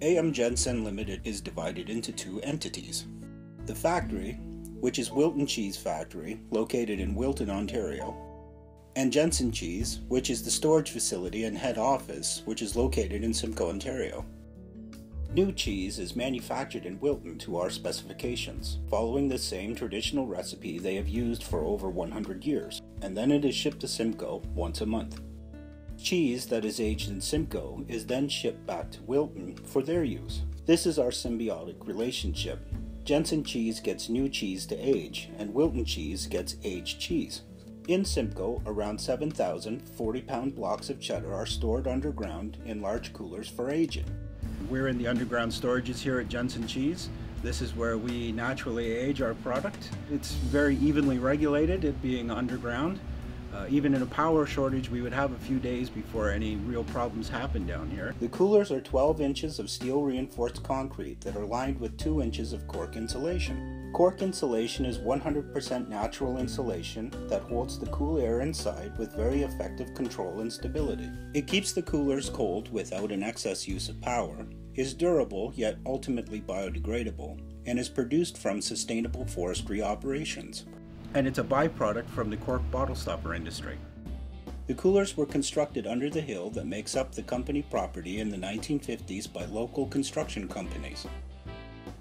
AM Jensen Limited is divided into two entities. The factory, which is Wilton Cheese Factory, located in Wilton, Ontario, and Jensen Cheese, which is the storage facility and head office, which is located in Simcoe, Ontario. New cheese is manufactured in Wilton to our specifications, following the same traditional recipe they have used for over 100 years, and then it is shipped to Simcoe once a month. Cheese that is aged in Simcoe is then shipped back to Wilton for their use. This is our symbiotic relationship. Jensen Cheese gets new cheese to age, and Wilton Cheese gets aged cheese. In Simcoe, around 7,000 40-pound blocks of cheddar are stored underground in large coolers for aging. We're in the underground storages here at Jensen Cheese. This is where we naturally age our product. It's very evenly regulated, it being underground. Even in a power shortage, we would have a few days before any real problems happen down here. The coolers are 12 inches of steel reinforced concrete that are lined with 2 inches of cork insulation. Cork insulation is 100% natural insulation that holds the cool air inside with very effective control and stability. It keeps the coolers cold without an excess use of power, is durable yet ultimately biodegradable, and is produced from sustainable forestry operations. And it's a byproduct from the cork bottle stopper industry. The coolers were constructed under the hill that makes up the company property in the 1950s by local construction companies.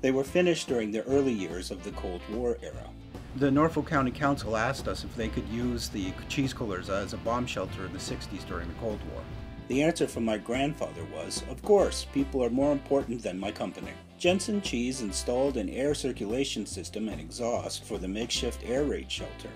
They were finished during the early years of the Cold War era. The Norfolk County Council asked us if they could use the cheese coolers as a bomb shelter in the 60s during the Cold War. The answer from my grandfather was, of course, people are more important than my company. Jensen Cheese installed an air circulation system and exhaust for the makeshift air raid shelter.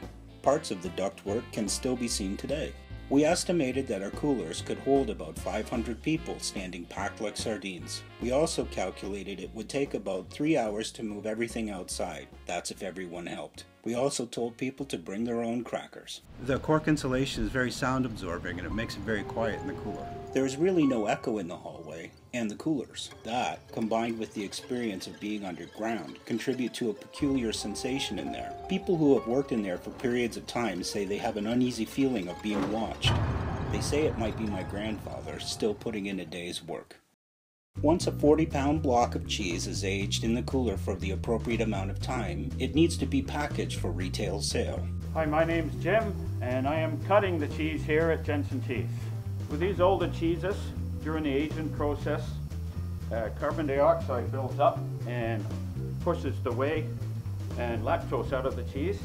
Parts of the ductwork can still be seen today. We estimated that our coolers could hold about 500 people standing packed like sardines. We also calculated it would take about 3 hours to move everything outside. That's if everyone helped. We also told people to bring their own crackers. The cork insulation is very sound absorbing and it makes it very quiet in the cooler. There is really no echo in the hallway and the coolers. That, combined with the experience of being underground, contribute to a peculiar sensation in there. People who have worked in there for periods of time say they have an uneasy feeling of being watched. They say it might be my grandfather still putting in a day's work. Once a 40-pound block of cheese is aged in the cooler for the appropriate amount of time, it needs to be packaged for retail sale. Hi, my name's Jim, and I am cutting the cheese here at Jensen Cheese. With these older cheeses, during the aging process, carbon dioxide builds up and pushes the whey and lactose out of the cheese.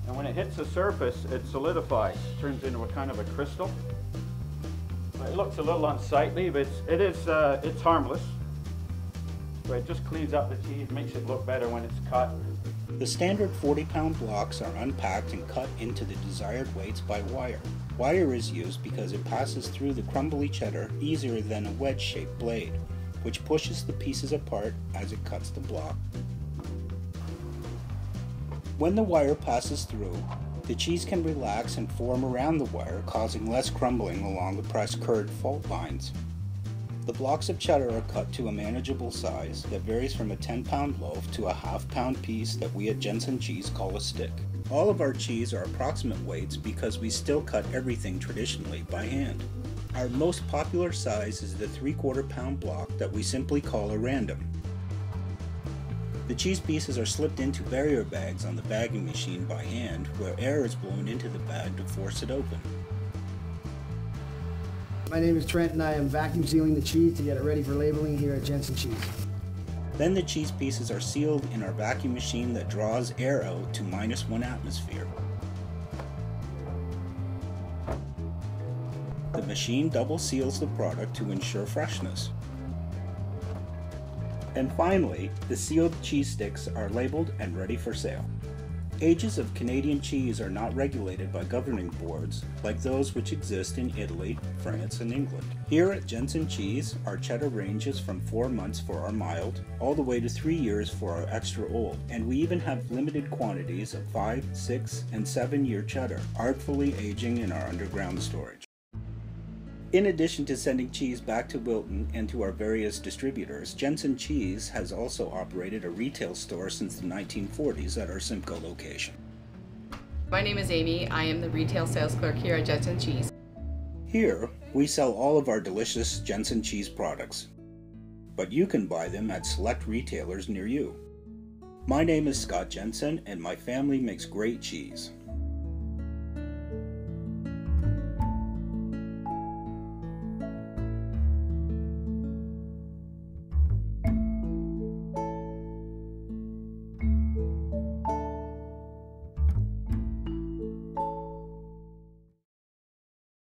And when it hits the surface, it solidifies, turns into a kind of a crystal. It looks a little unsightly, but it's harmless. So it just cleans up the cheese, makes it look better when it's cut. The standard 40-pound blocks are unpacked and cut into the desired weights by wire. Wire is used because it passes through the crumbly cheddar easier than a wedge-shaped blade, which pushes the pieces apart as it cuts the block. When the wire passes through, the cheese can relax and form around the wire, causing less crumbling along the pressed curd fault lines. The blocks of cheddar are cut to a manageable size that varies from a 10-pound loaf to a half-pound piece that we at Jensen Cheese call a stick. All of our cheese are approximate weights because we still cut everything traditionally by hand. Our most popular size is the 3/4-pound block that we simply call a random. The cheese pieces are slipped into barrier bags on the bagging machine by hand, where air is blown into the bag to force it open. My name is Trent and I am vacuum sealing the cheese to get it ready for labeling here at Jensen Cheese. Then the cheese pieces are sealed in our vacuum machine that draws air out to -1 atmosphere. The machine double seals the product to ensure freshness. And finally, the sealed cheese sticks are labeled and ready for sale. Ages of Canadian cheese are not regulated by governing boards like those which exist in Italy, France, and England. Here at Jensen Cheese, our cheddar ranges from 4 months for our mild, all the way to 3 years for our extra old, and we even have limited quantities of 5, 6, and 7-year cheddar, artfully aging in our underground storage. In addition to sending cheese back to Wilton and to our various distributors, Jensen Cheese has also operated a retail store since the 1940s at our Simcoe location. My name is Amy. I am the retail sales clerk here at Jensen Cheese. Here, we sell all of our delicious Jensen Cheese products. but you can buy them at select retailers near you. My name is Scott Jensen, and my family makes great cheese.